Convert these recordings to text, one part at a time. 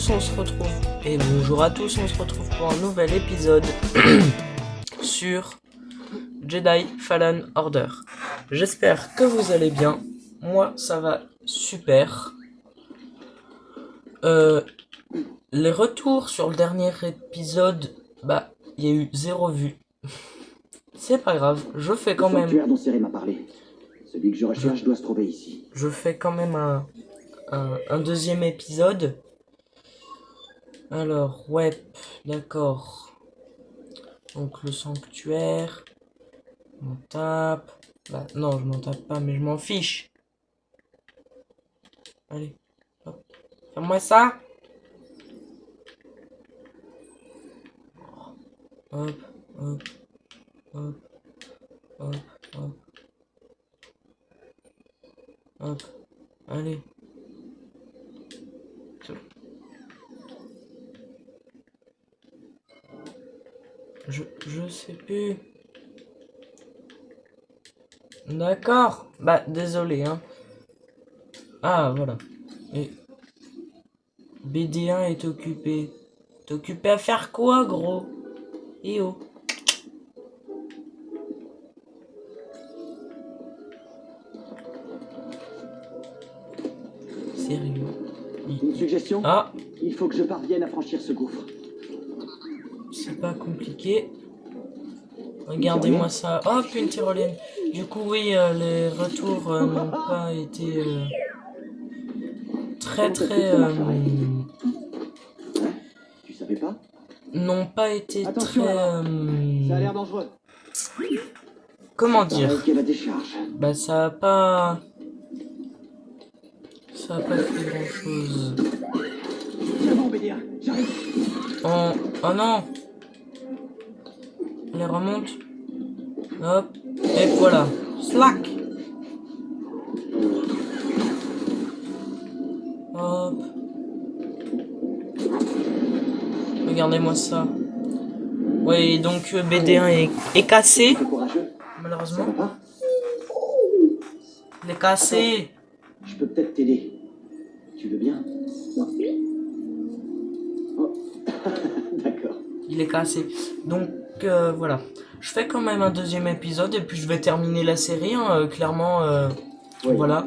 On se retrouve et bonjour à tous, on se retrouve pour un nouvel épisode sur Jedi Fallen Order. J'espère que vous allez bien. Moi ça va super. Les retours sur le dernier épisode, il y a eu 0 vue. C'est pas grave, je fais quand même. Le sanctuaire dont Ciri m'a parlé. Celui que je recherche doit se trouver ici. Je fais quand même un deuxième épisode. Alors, ouais, d'accord. Donc le sanctuaire. Je m'en tape. Non, je m'en tape pas, mais je m'en fiche. Allez, hop. Fais-moi ça. Hop, hop, hop, hop, hop. Hop, allez. Je sais plus. D'accord. Désolé, hein. Ah, voilà. Et BD1 est occupé. T'es occupé à faire quoi, gros? Eh oh. Sérieux. Une suggestion? Ah. Il faut que je parvienne à franchir ce gouffre. C'est pas compliqué. Regardez-moi ça. Oh, une tyrolienne. Du coup, oui, les retours n'ont pas été très. Tu savais pas? N'ont pas été Attention, très. Ça a l'air dangereux. Comment dire? La décharge. Ça a pas. Ça a pas fait grand chose. Tiens bon, BD1, j'arrive. Oh non! Elle remonte. Hop. Et voilà. Slack! Hop. Regardez-moi ça. Oui, donc BD1 est cassé. Malheureusement. Il est cassé. Je peux peut-être t'aider. Tu veux bien? Oh. D'accord. Il est cassé. Donc voilà. Je fais quand même un deuxième épisode et puis je vais terminer la série. Hein, clairement, oui. Voilà.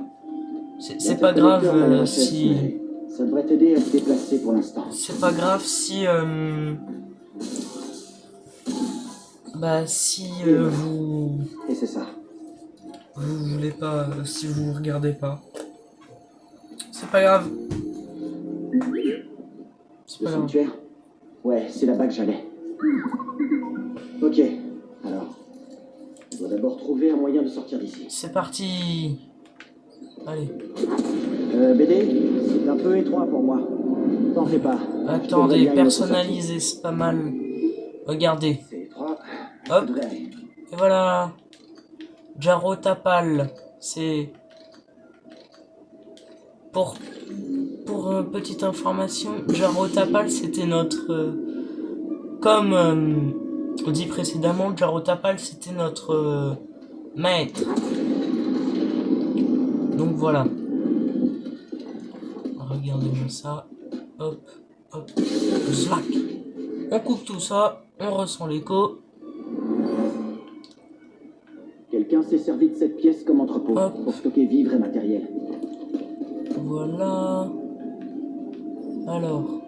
C'est pas grave si... Ça devrait t'aider à te déplacer pour l'instant. C'est pas grave si... vous... Et c'est ça. Vous voulez pas... si vous regardez pas. C'est pas grave. C'est pas grave. Sanctuaire? Ouais, c'est là-bas que j'allais. Ok, alors... On doit d'abord trouver un moyen de sortir d'ici. C'est parti. Allez. BD, c'est un peu étroit pour moi. T'en fais pas. Attendez, personnaliser, c'est pas mal. Regardez. C'est étroit. Hop. Et voilà. Jaro Tapal. C'est... Pour petite information, Jaro Tapal, c'était notre... Comme dit précédemment, Jaro Tapal, c'était notre maître. Donc voilà. Regardez-moi ça. Hop, hop, slack. On coupe tout ça, on ressent l'écho. Quelqu'un s'est servi de cette pièce comme entrepôt pour stocker vivres et matériel. Voilà. Alors.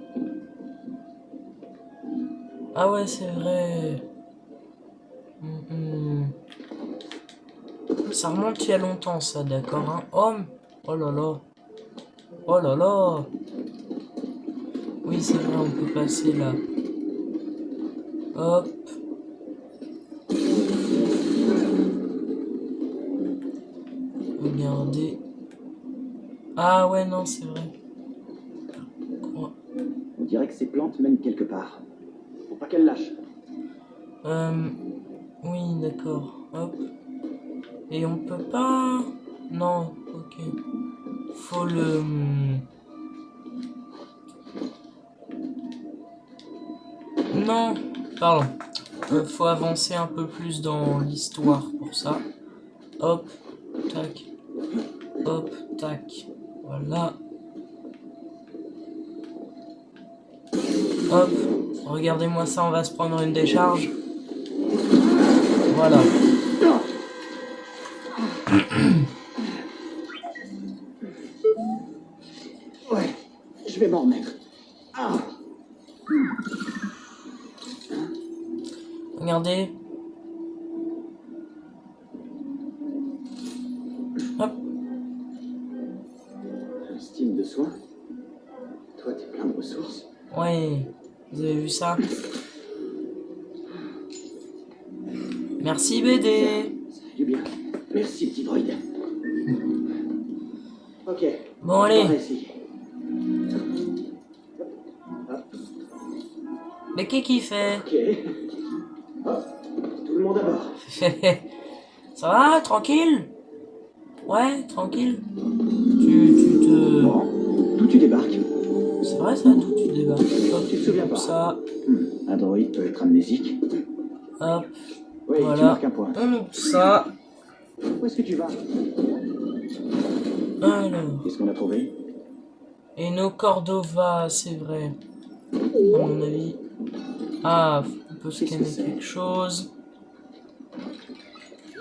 Ah ouais, c'est vrai. Ça remonte il y a longtemps, ça, d'accord, hein. Oh là là. Oh là là. Oui, c'est vrai, on peut passer là. Hop. Regardez. Ah ouais, non, c'est vrai. Quoi? On dirait que ces plantes mènent quelque part. Faut pas qu'elles lâchent. Oui, d'accord. Hop. Et on peut pas... Non, ok. Faut le... Non, pardon. Faut avancer un peu plus dans l'histoire pour ça. Hop, tac. Hop, tac. Voilà. Hop, regardez-moi ça, on va se prendre une décharge. Voilà. Ouais, je vais m'en remettre. Ah. Regardez. Hop. Estime de soi. Toi, t'es plein de ressources. Ouais, vous avez vu ça? Merci BD. Ça fait du bien. Merci, petit droïde. Ok. Bon allez. On va essayer. Mais qu'est-ce qu'il fait? Ok. Hop. Tout le monde à bord. Ça va? Tranquille? Ouais, tranquille. Tu te... Bon, d'où tu débarques? C'est vrai ça, d'où tu débarques? Hop, Tu te souviens pas? ça. Un droïde peut être amnésique. Hop, Oui, tu voilà. marques un point. On ouvre ça. Où est-ce que tu vas? Alors. Qu'est-ce qu'on a trouvé? Et nos Cordova, c'est vrai. À mon avis. Ah, on peut Qu'est-ce que scanner c'est? quelque chose.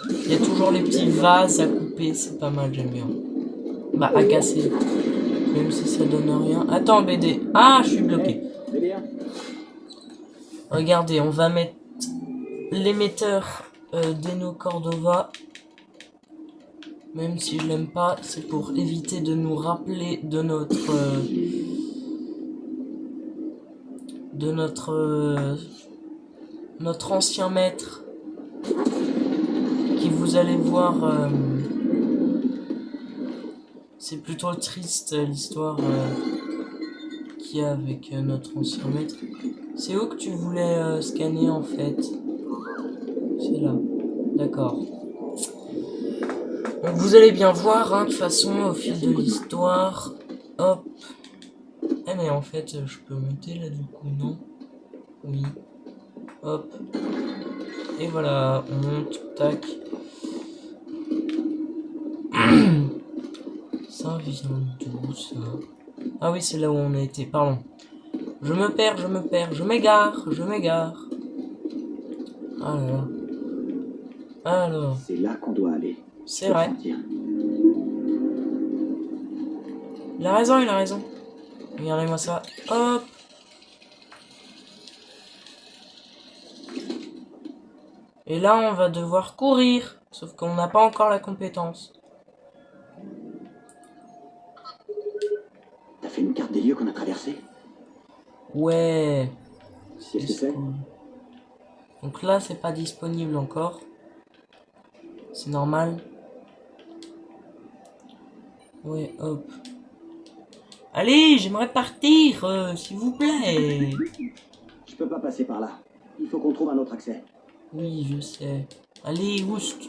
Il y a toujours les petits vases à couper, c'est pas mal, j'aime bien. Bah, à casser. Même si ça donne rien. Attends, BD. Ah, je suis bloqué. C'est bien. Regardez, on va mettre l'émetteur d'Eno Cordova. Même si je l'aime pas, c'est pour éviter de nous rappeler de notre ancien maître, qui vous allez voir, c'est plutôt triste l'histoire qu'il y a avec notre ancien maître. C'est où que tu voulais scanner en fait? C'est là, d'accord. Donc vous allez bien voir, hein, de toute façon, au fil de l'histoire. Hop. Eh mais en fait, je peux monter là du coup, non? Oui. Hop. Et voilà, on monte, tac. Ça vient d'où ça? Ah oui, c'est là où on a été, pardon. Je me perds, je m'égare. Ah là là. Alors, C'est là qu'on doit aller. c'est vrai. Il a raison. Regardez-moi ça. Hop. Et là, on va devoir courir. Sauf qu'on n'a pas encore la compétence. T'as fait une carte des lieux qu'on a traversés? Ouais. Qu'est-ce que c'est? Cool. Donc là, c'est pas disponible encore. C'est normal. Ouais, hop. Allez, j'aimerais partir, s'il vous plaît. Je peux pas passer par là. Il faut qu'on trouve un autre accès. Oui, je sais. Allez, oust.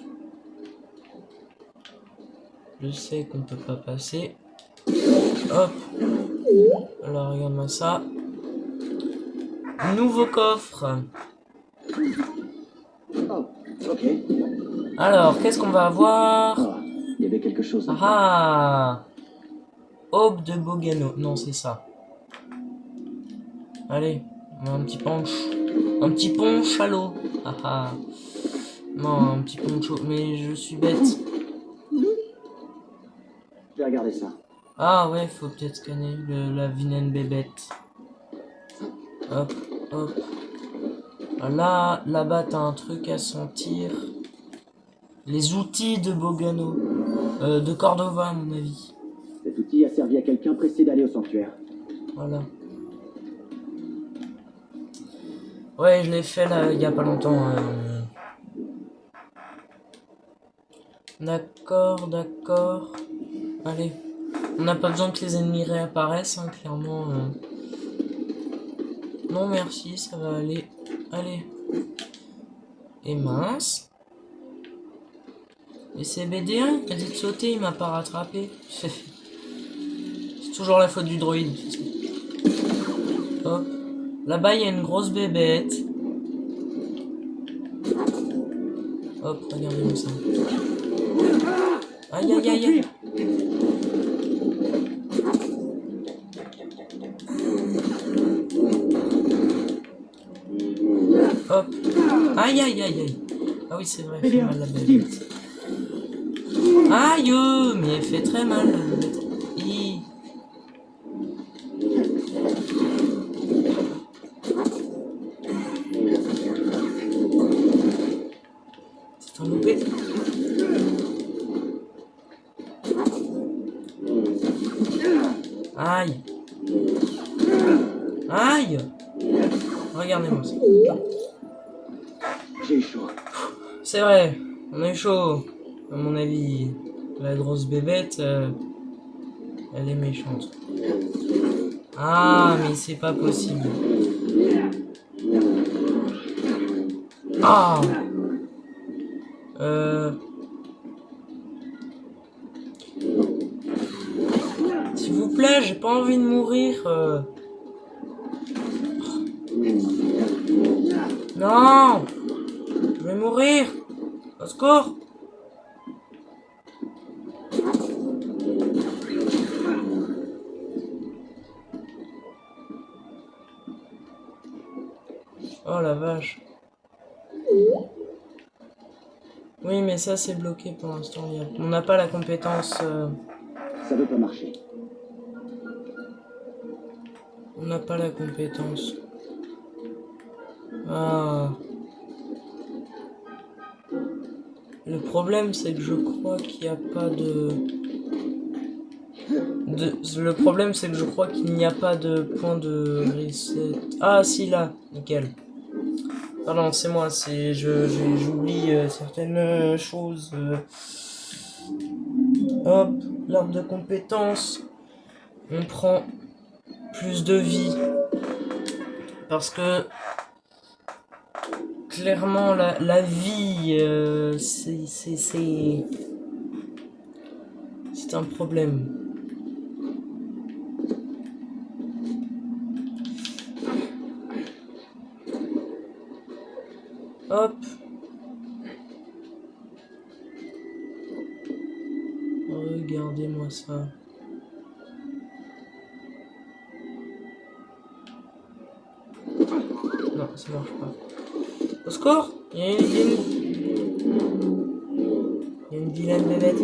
Je sais qu'on peut pas passer. Hop. Alors, regarde-moi ça. Nouveau coffre. Oh, ok. Alors, qu'est-ce qu'on va avoir? Ah, il y avait quelque chose. Ah, Aube de Bogano. Non, c'est ça. Allez, on a un petit punch. Un petit punch à l'eau. Ah ah. Non, un petit poncho. Mais je suis bête. Je vais regarder ça. Ah ouais, faut peut-être scanner la vilaine bébête. Hop, hop. Là, là-bas, t'as un truc à sentir. Les outils de Bogano. De Cordova, à mon avis. Cet outil a servi à quelqu'un pressé d'aller au sanctuaire. Voilà. Ouais, je l'ai fait là, il y a pas longtemps. D'accord. Allez. On n'a pas besoin que les ennemis réapparaissent, hein, clairement. Non, merci, ça va aller. Allez. Et mince. Et c'est BD1, il a dit de sauter, il m'a pas rattrapé. C'est toujours la faute du droïde. Hop. Là-bas, il y a une grosse bébête. Hop, regardez-moi ça. Aïe aïe aïe aïe. Hop. Aïe aïe aïe aïe. Ah oui c'est vrai, elle fait mal la bête. Aïe, mais elle fait très mal la bête. C'est un loupé. Aïe. Aïe. Regardez-moi ça. J'ai eu chaud. C'est vrai, on a eu chaud. À mon avis, la grosse bébête, elle est méchante. Ah, mais c'est pas possible. Ah. S'il vous plaît, j'ai pas envie de mourir. Non, je vais mourir. Au secours. Oh la vache. Oui, mais ça c'est bloqué pour l'instant. On n'a pas la compétence. Ça veut pas marcher. On n'a pas la compétence. Ah. Le problème c'est que je crois qu'il n'y a pas Le problème c'est que je crois qu'il n'y a pas de point de reset. Ah si là, nickel. Pardon, c'est moi, j'oublie certaines choses. Hop, l'arbre de compétences. On prend plus de vie. Parce que clairement la vie c'est un problème. Hop. Regardez-moi ça. Non, ça marche pas. Au secours, il y a une vilaine bébête.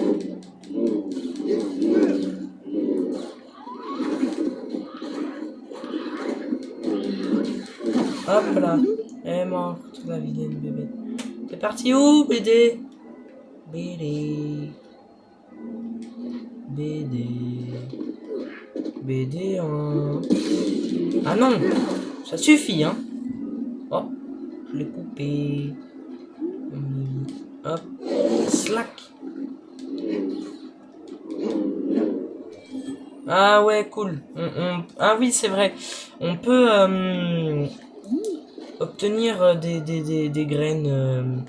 Hop là. Elle est morte, la vilaine bébête. T'es parti où, BD? BD. BD. BD en... Ah non, ça suffit, hein. Oh, je l'ai coupé. Hop, slack. Ah ouais, cool. Ah oui, c'est vrai. On peut obtenir des graines.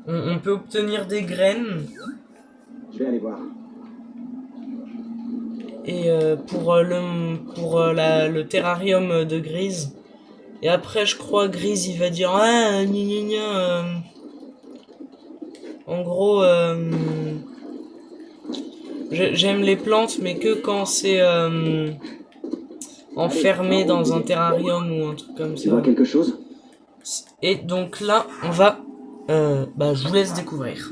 On peut obtenir des graines. Je vais aller voir. Et pour le terrarium de Grise. Et après, je crois, Grise, il va dire ah, gna gna gna, en gros, j'aime les plantes, mais que quand c'est enfermé dans un terrarium ou un truc comme ça. Tu vois quelque chose? Et donc là, on va... je vous laisse découvrir.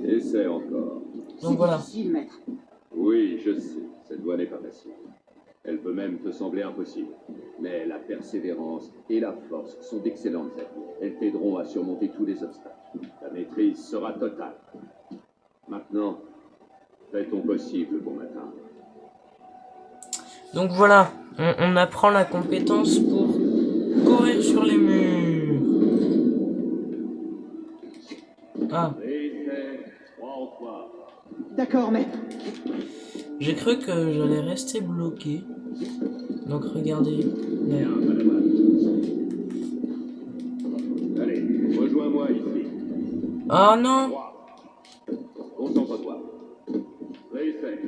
Essaie encore. Donc voilà. Difficile, maître. Oui, je sais, cette voie n'est pas facile. Elle peut même te sembler impossible. Mais la persévérance et la force sont d'excellentes alliées. Elles t'aideront à surmonter tous les obstacles. Ta maîtrise sera totale. Maintenant, fais ton possible, bon matin. Donc voilà, on apprend la compétence pour courir sur les murs. Ah. D'accord, maître. J'ai cru que j'allais rester bloqué. Donc regardez. Bien, Padawan. Allez, rejoins-moi ici. Oh non! 3. Concentre-toi. Réfait.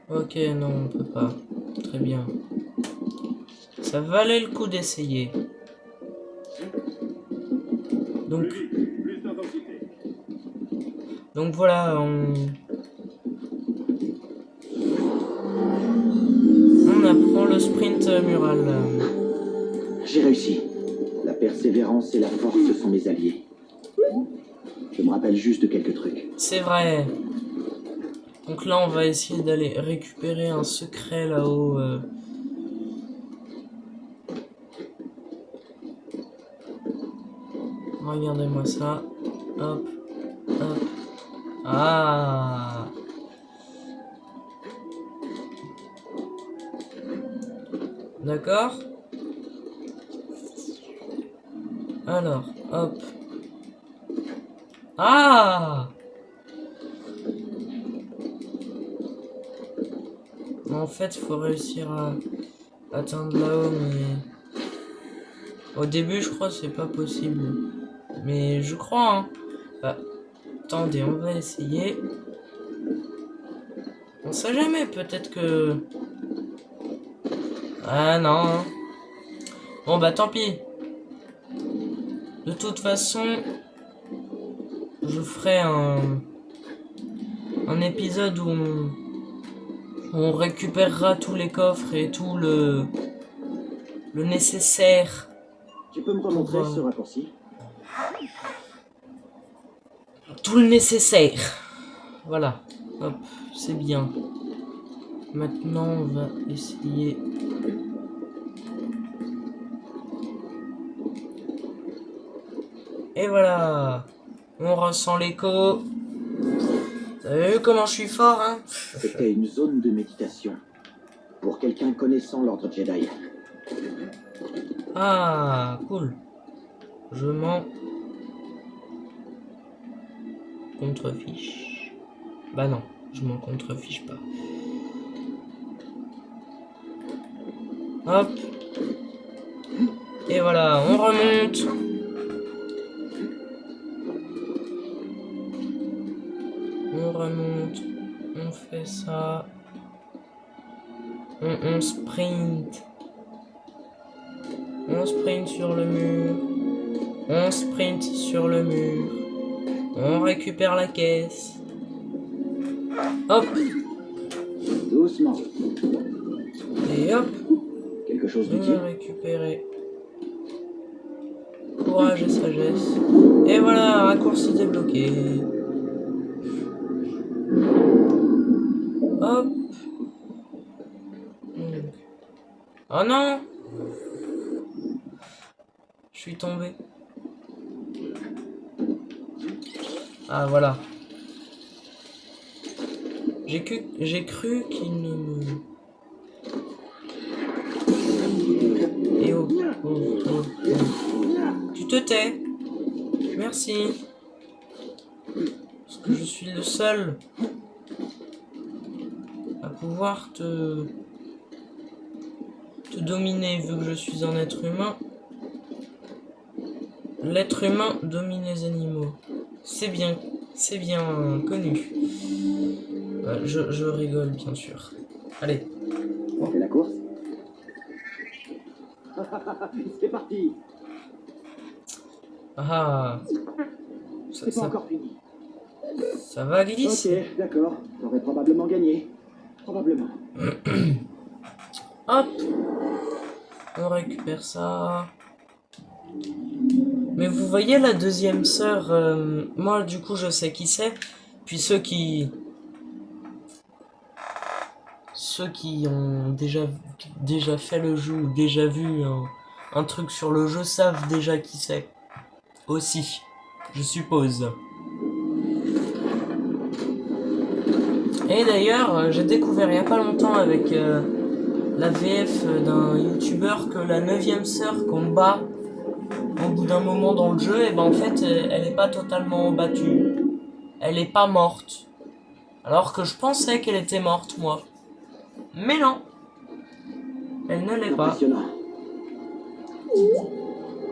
Ok, non, on peut pas. Très bien. Ça valait le coup d'essayer. Donc, Plus vite, plus d'intensité. donc voilà, on apprend le sprint mural. J'ai réussi. La persévérance et la force sont mes alliés. Je me rappelle juste de quelques trucs. C'est vrai. Donc là, on va essayer d'aller récupérer un secret là-haut. Regardez-moi ça. Hop, hop. Ah! D'accord. Alors, hop. Ah! En fait, il faut réussir à atteindre là-haut, mais... Au début, je crois que c'est pas possible. Mais je crois, hein. Bah, attendez, on va essayer. On sait jamais, peut-être que... Ah non. Hein. Bon bah tant pis. De toute façon, je ferai un épisode où on récupérera tous les coffres et tout le nécessaire. Tu peux me remontrer ce raccourci? Tout le nécessaire. Voilà. Hop, c'est bien. Maintenant, on va essayer... Et voilà. On ressent l'écho. Vous avez vu comment je suis fort, hein? C'était une zone de méditation. Pour quelqu'un connaissant l'ordre Jedi. Ah, cool. Je m'en contrefiche. Bah non, je m'en contrefiche pas. Hop. Et voilà, on remonte. On remonte. On fait ça. On sprint. On sprint sur le mur. On sprint sur le mur. On récupère la caisse. Hop. Doucement. Et hop. Quelque chose On va d'utile? récupérer. Courage et sagesse. Et voilà, raccourci débloqué. Hop. Oh non! Je suis tombé. Ah voilà. J'ai cru qu'il ne me... Et oh, oh, oh, oh. Tu te tais. Merci. Parce que je suis le seul à pouvoir te dominer, vu que je suis un être humain. L'être humain domine les animaux. C'est bien connu. Je rigole, bien sûr. Allez. On fait la course? C'est parti! Ah. C'est pas encore fini. Ça va, Glyce? Ok, d'accord. J'aurais probablement gagné. Probablement. Hop. On récupère ça. Mais vous voyez la deuxième sœur, moi du coup je sais qui c'est. Puis ceux qui ont déjà fait le jeu ou déjà vu un truc sur le jeu savent déjà qui c'est. Aussi, je suppose. Et d'ailleurs, j'ai découvert il y a pas longtemps avec la VF d'un youtubeur que la 9ème sœur qu'on bat au bout d'un moment dans le jeu, et ben en fait elle est pas totalement battue. elle est pas morte. Alors que je pensais qu'elle était morte, moi. Mais non. Elle ne l'est pas. Impressionnant.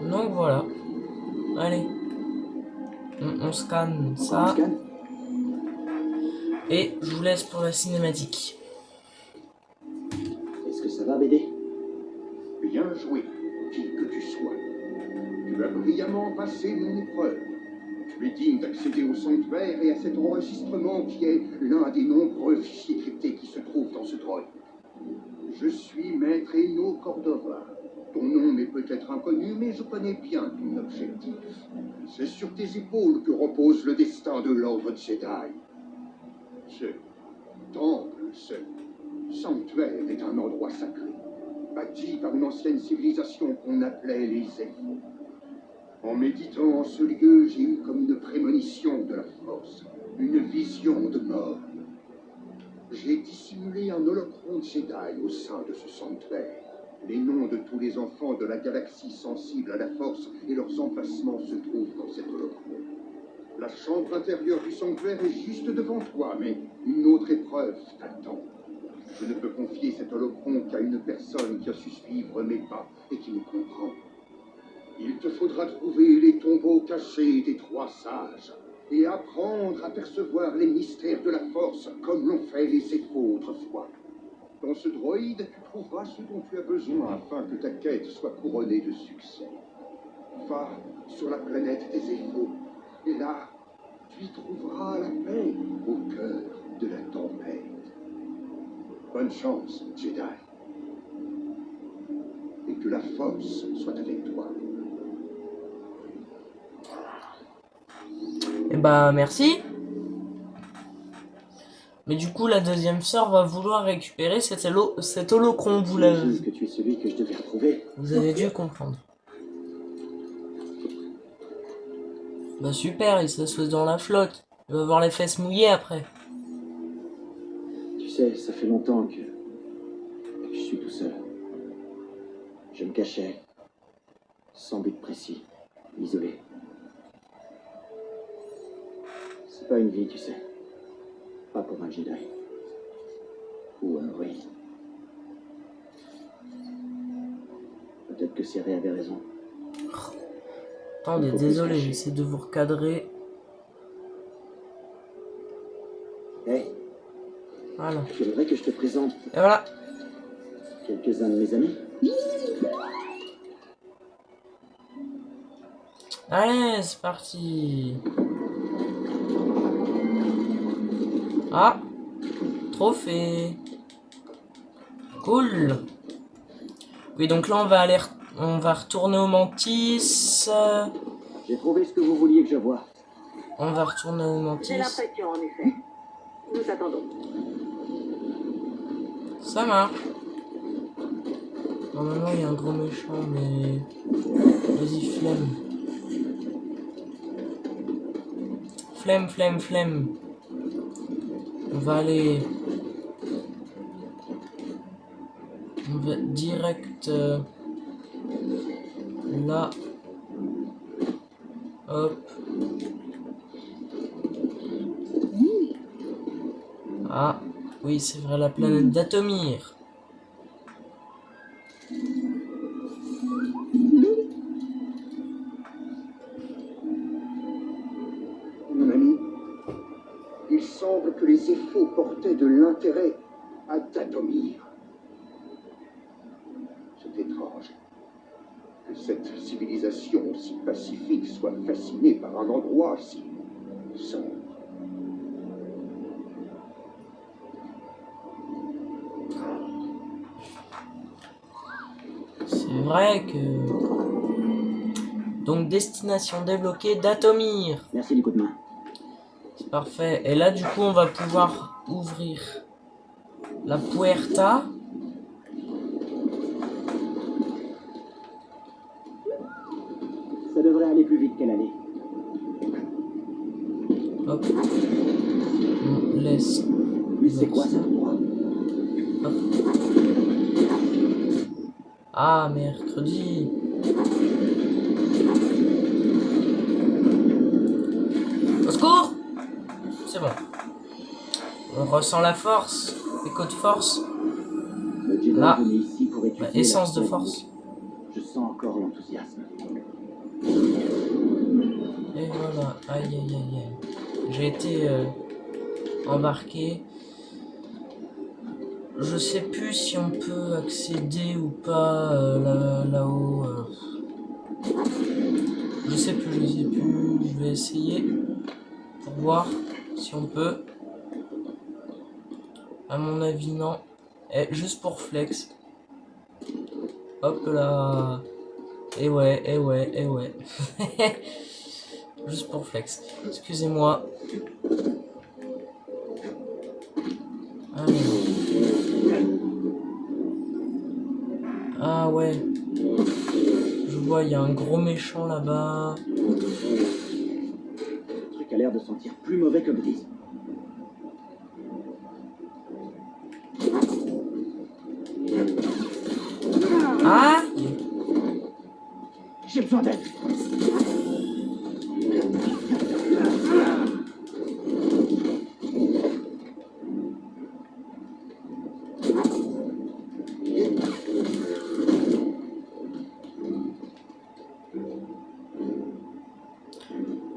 Donc voilà. Allez. On scanne Encore un ça. scan? Et je vous laisse pour la cinématique. Est-ce que ça va, BD? Bien joué, qui que tu sois. Tu as brillamment passé mon épreuve. Tu es digne d'accéder au sanctuaire et à cet enregistrement qui est l'un des nombreux fichiers cryptés qui se trouvent dans ce droïde. Je suis Maître Eno Cordova. Ton nom m'est peut-être inconnu, mais je connais bien ton objectif. C'est sur tes épaules que repose le destin de l'ordre Jedi. Ce temple, ce sanctuaire est un endroit sacré, bâti par une ancienne civilisation qu'on appelait les Elfos. En méditant en ce lieu, j'ai eu comme une prémonition de la force, une vision de mort. J'ai dissimulé un holocron Jedi au sein de ce sanctuaire. Les noms de tous les enfants de la galaxie sensibles à la force et leurs emplacements se trouvent dans cet holocron. La chambre intérieure du sanctuaire est juste devant toi, mais une autre épreuve t'attend. Je ne peux confier cet holocron qu'à une personne qui a su suivre mes pas et qui me comprend. Il te faudra trouver les tombeaux cachés des 3 sages et apprendre à percevoir les mystères de la force comme l'ont fait les Elfos autrefois. Dans ce droïde, tu trouveras ce dont tu as besoin afin que ta quête soit couronnée de succès. Va sur la planète des Elfos et là, tu y trouveras la paix au cœur de la tempête. Bonne chance, Jedi. Et que la force soit avec toi. Et bah merci. Mais du coup la deuxième sœur va vouloir récupérer cet holocron. J'imagine que tu es celui que je devais retrouver. Vous avez dû comprendre. Bah super, il s'assoit dans la flotte. Il va avoir les fesses mouillées après. Tu sais, ça fait longtemps que je suis tout seul. Je me cachais, sans but précis, isolé. C'est pas une vie, tu sais. Pas pour un Jedi. Ou un droïde. Peut-être que Cyril avait raison. Attendez, désolé, j'essaie de vous recadrer. Hé, Voilà. tu voudrais que je te présente Et voilà. quelques-uns de mes amis? Allez, c'est parti. Ah, trophée. Cool. Oui, donc là on va retourner au Mantis. J'ai trouvé ce que vous vouliez que je voie. On va retourner au J'ai Mantis. l'impression, en effet. Nous attendons. Ça marche. Normalement il y a un gros méchant, mais vas-y flemme. Flemme. On va aller. On va direct là. Hop. Ah, oui, c'est vrai, la planète d'Atomir. Mon ami, il semble que les Elfos portaient de l'intérêt à Dathomir. C'est étrange que cette civilisation si pacifique soit fascinée par un endroit si sombre. C'est vrai que... Donc, destination débloquée d'Atomir. Merci du coup de main. C'est parfait. Et là, du coup, on va pouvoir ouvrir la puerta. Ça devrait aller plus vite qu'elle allait. Hop. On laisse. Mais c'est quoi cet endroit? Hop. Ah, mercredi. Au secours! C'est bon. On ressent la force. Écho de force. Le Jedi Là. est venu ici pour étudier Bah, essence la de force. force. Je sens encore l'enthousiasme. Et voilà. Aïe aïe aïe aïe. J'ai été embarqué. Je sais plus si on peut accéder ou pas là-haut. Je sais plus. Je vais essayer pour voir si on peut. À mon avis, non. Et juste pour flex. Hop là. Et ouais. Juste pour flex. Excusez-moi. Allez. Ah ouais. Je vois, il y a un gros méchant là-bas. Le truc a l'air de sentir plus mauvais que Brise. Ah! J'ai besoin d'aide.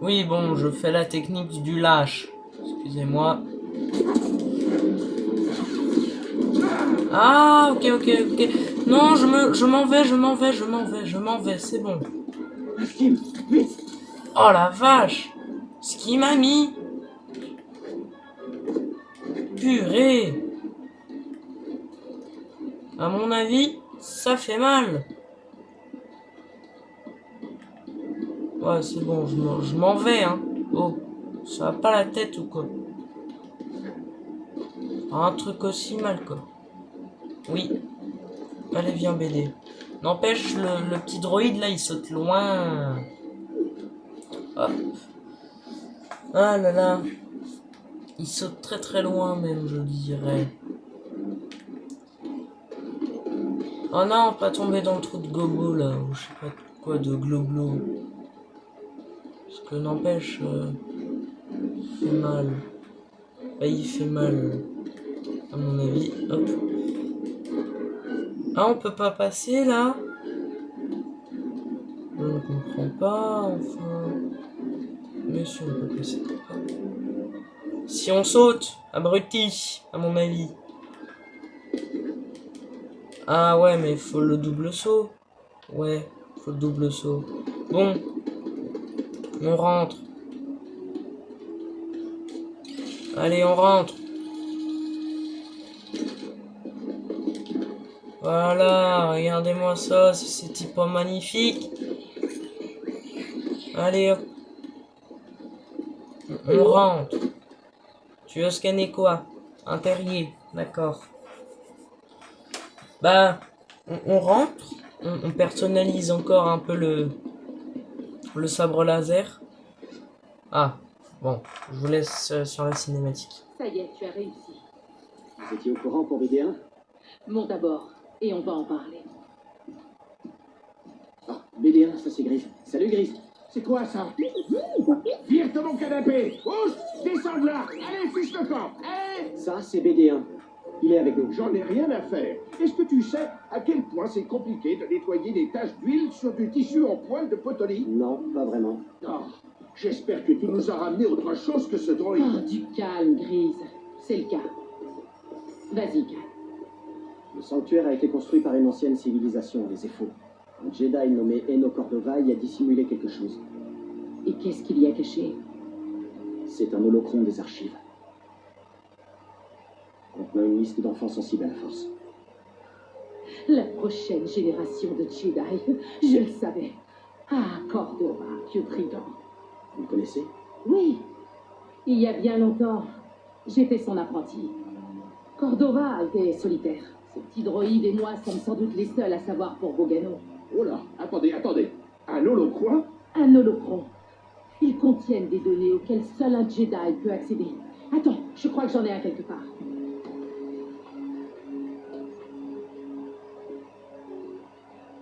Oui, bon, je fais la technique du lâche. Excusez-moi. Ah, ok. Non, je m'en vais, c'est bon. Skim, vite. Oh la vache! Ce qui m'a mis. Purée! À mon avis, ça fait mal. Ouais, c'est bon, je m'en vais, hein. Oh, ça va pas la tête ou quoi? Un truc aussi mal, quoi. Oui. Allez, viens, BD. N'empêche, le petit droïde, là, il saute loin. Hop. Ah là là. Il saute très loin, même, je dirais. Oh non, pas tomber dans le trou de gobo, là. Ou je sais pas quoi, de globlo. Parce que n'empêche, il fait mal. Bah, il fait mal, à mon avis. Hop. Ah, on peut pas passer, là? Je ne comprends pas, enfin... Mais si on peut passer. Si on saute, abruti, à mon avis. Ah ouais, mais faut le double saut. Ouais, faut le double saut. Bon, on rentre. Allez, on rentre. Voilà, regardez-moi ça, c'est type magnifique. Allez, hop. On rentre. Tu veux scanner quoi? Un terrier, d'accord. Bah, on rentre. On personnalise encore un peu le sabre laser. Ah, bon, je vous laisse sur la cinématique. Ça y est, tu as réussi. Vous étiez au courant pour BD1? Monte à bord et on va en parler. Ah, BD1, ça c'est Grise. Salut Grise. C'est quoi ça? Vire de mon canapé! Pousse! Descends de là! Allez, fiche le camp! Allez! Ça c'est BD1. Il est avec nous. J'en ai rien à faire. Est-ce que tu sais à quel point c'est compliqué de nettoyer des taches d'huile sur du tissu en poil de poterie? Non, pas vraiment. Oh, j'espère que tu nous as ramené autre chose que ce droïde. Oh, du calme, Grise. C'est le cas. Vas-y, calme. Le sanctuaire a été construit par une ancienne civilisation, les Ephos. Un Jedi nommé Eno Cordova y a dissimulé quelque chose. Et qu'est-ce qu'il y a caché? C'est un holocron des archives. Contenant une liste d'enfants sensibles à la force. La prochaine génération de Jedi. Je le savais. Ah, Cordova, vieux brigand. Vous le connaissez? Oui, il y a bien longtemps, j'étais son apprenti. Cordova était solitaire. Ce petit droïde et moi sommes sans doute les seuls à savoir pour Bogano. Oh là, attendez. Un holo quoi? Un holocron. Ils contiennent des données auxquelles seul un Jedi peut accéder. Attends, je crois que j'en ai un quelque part.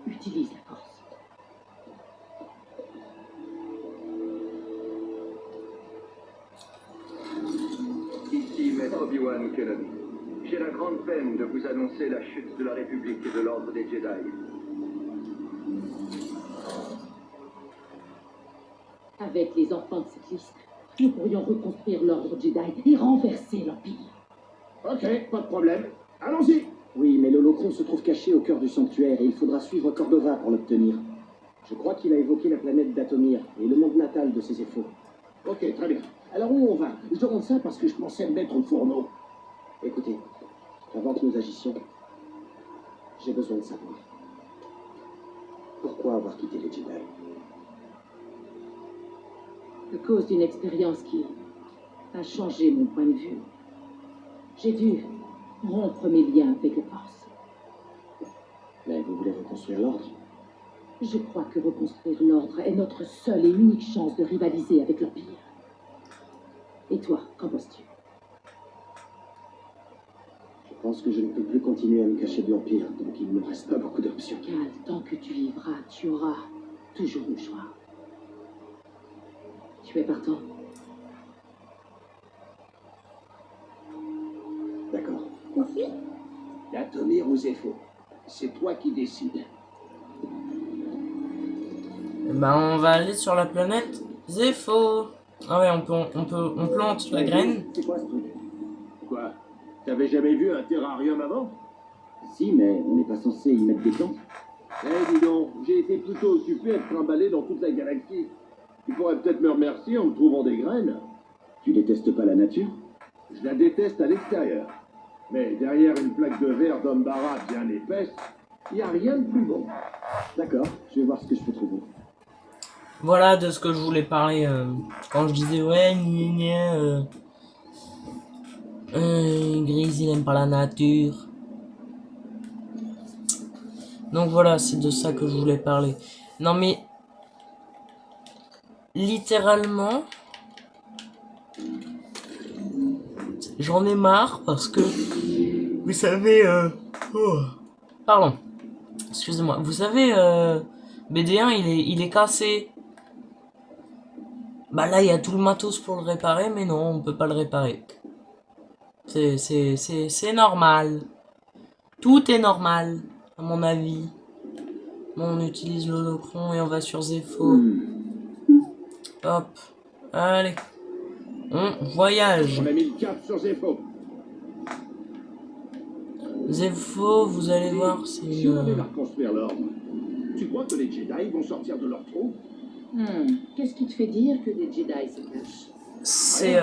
Utilise la force. Maître Obi-Wan Kenobi, j'ai la grande peine de vous annoncer la chute de la République et de l'Ordre des Jedi. Avec les enfants de cette liste, nous pourrions reconstruire l'ordre Jedi et renverser l'Empire. Ok, pas de problème. Allons-y. Oui, mais l'holocron se trouve caché au cœur du sanctuaire et il faudra suivre Cordova pour l'obtenir. Je crois qu'il a évoqué la planète d'Atomir et le monde natal de ses effets. Ok, très bien. Alors où on va? Je demande ça parce que je pensais me mettre au fourneau. Écoutez, avant que nous agissions, j'ai besoin de savoir. Pourquoi avoir quitté les Jedi? À cause d'une expérience qui a changé mon point de vue. J'ai dû rompre mes liens avec la Force. Mais vous voulez reconstruire l'ordre? Je crois que reconstruire l'ordre est notre seule et unique chance de rivaliser avec l'Empire. Et toi, qu'en penses-tu? Je pense que je ne peux plus continuer à me cacher de l'Empire, donc il ne me reste pas beaucoup d'options. Cal, tant que tu vivras, tu auras toujours le choix. Tu es partant? D'accord. D'Atomir ou Zepho? C'est toi qui décides. Ben, on va aller sur la planète Zepho. Ah ouais, on plante la graine. C'est quoi ce truc? Quoi? T'avais jamais vu un terrarium avant? Si, mais on n'est pas censé y mettre des plantes. Eh, dis donc, j'ai été plutôt occupé à te trimballer dans toute la galaxie. Tu pourrais peut-être me remercier en me trouvant des graines. Tu détestes pas la nature? Je la déteste à l'extérieur. Mais derrière une plaque de verre d'Ombara bien épaisse, il n'y a rien de plus bon. D'accord, je vais voir ce que je peux trouver. Voilà de ce que je voulais parler quand je disais ouais, Grise il aime pas la nature. Donc voilà, c'est de ça que je voulais parler. Non mais littéralement j'en ai marre parce que vous savez pardon, excusez-moi, vous savez BD1 il est cassé. Bah là il y a tout le matos pour le réparer, mais non, on peut pas le réparer. C'est normal. Tout est normal, à mon avis. Bon, on utilise l'holocron et on va sur Zepho. Hop. Allez. On voyage. On a mis le cap sur Zepho. Zepho, vous allez voir, c'est Si on avait à reconstruire l'ordre, tu crois que les Jedi vont sortir de leur trou? Qu'est-ce qui te fait dire que des Jedi se cachent? c'est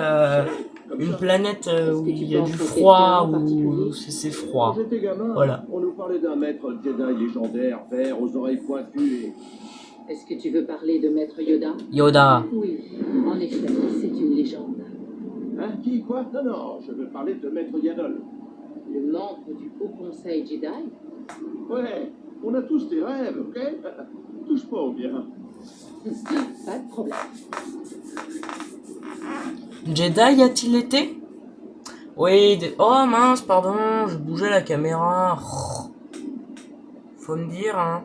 une planète où il y a du froid, où c'est froid. Quand j'étais gamin, Voilà. on nous parlait d'un maître Jedi légendaire, vert, aux oreilles pointues et... Est-ce que tu veux parler de Maître Yoda? Yoda. Oui, en effet, c'est une légende. Hein? Qui, quoi? Non, non, je veux parler de maître Yaddle. Le membre du Haut Conseil Jedi? Ouais, on a tous des rêves, ok? Touche pas au bien. Pas de problème. Jedi a-t-il été? Oui, oh mince, pardon, je bougeais la caméra. Faut me dire, hein,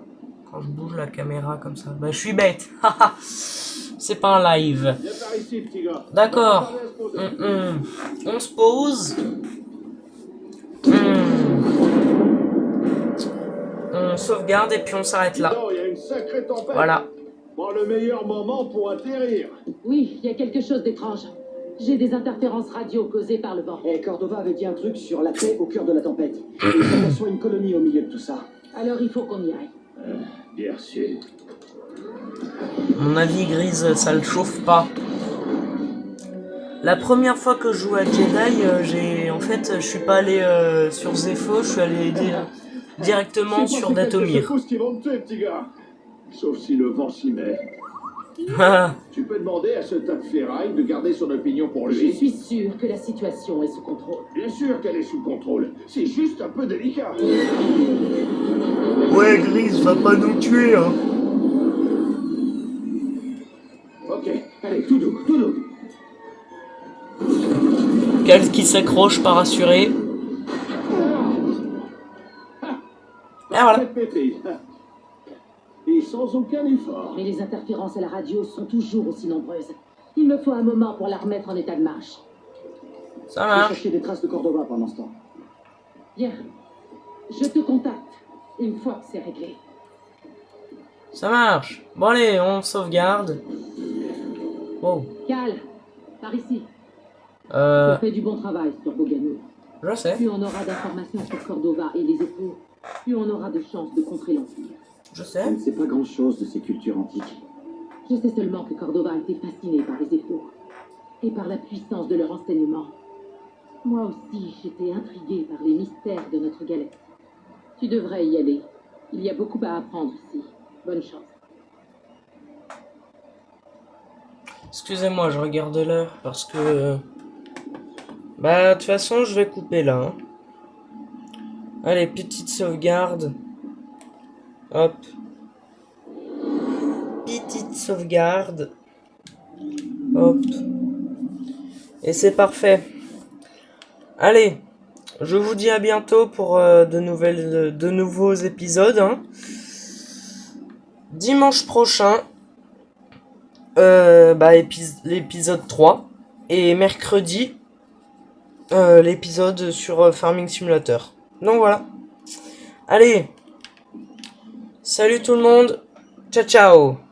quand je bouge la caméra comme ça. Bah, je suis bête. C'est pas un live. Viens par ici, petit gars. D'accord. On se pose. On sauvegarde et puis on s'arrête là. Il y a une sacrée tempête. Voilà. Pas le meilleur moment pour atterrir. Oui, il y a quelque chose d'étrange. J'ai des interférences radio causées par le vent. Et Cordova avait dit un truc sur la paix au cœur de la tempête. Et il s'aperçoit une colonie au milieu de tout ça. Alors il faut qu'on y aille. Bien sûr. Mon avis, Grise, ça le chauffe pas. La première fois que je joue à Jedi, je suis pas allé sur Zepho, je suis allé directement sur Datomir. C'est qui vont te tuer, petit gars. Sauf si le vent s'y met. Tu peux demander à ce tas de ferraille de garder son opinion pour Je lui. suis sûre que la situation est sous contrôle. Bien sûr qu'elle est sous contrôle. C'est juste un peu délicat. Ouais, Grise, va pas nous tuer, hein. Ok, allez, tout doux, tout doux. Cal qui s'accroche pas rassuré. Et voilà. Pétri. Et sans aucun effort. Mais les interférences à la radio sont toujours aussi nombreuses. Il me faut un moment pour la remettre en état de marche. Ça Je vais marche. chercher des traces de Cordova pendant ce temps. Bien. Je te contacte une fois que c'est réglé. Ça marche. Bon allez, on sauvegarde. Wow. Cal, par ici. Tu Euh, as fait du bon travail sur Bogano. je sais. Plus on aura d'informations sur Cordova et les époux, plus on aura de chances de contrer l'Empire. Je Je sais. ne sais pas grand-chose de ces cultures antiques. Je sais seulement que Cordova était fasciné par les époux et par la puissance de leur enseignement. Moi aussi, j'étais intriguée par les mystères de notre galette. Tu devrais y aller. Il y a beaucoup à apprendre ici. Bonne chance. Excusez-moi, je regarde l'heure parce que... Bah, de toute façon, je vais couper là. Hein. Allez, petite sauvegarde. Hop. Petite sauvegarde. Hop. Et c'est parfait. Allez, je vous dis à bientôt pour de nouveaux épisodes. Hein. Dimanche prochain, l'épisode 3. Et mercredi, l'épisode sur Farming Simulator. Donc voilà. Allez. Salut tout le monde. Ciao ciao.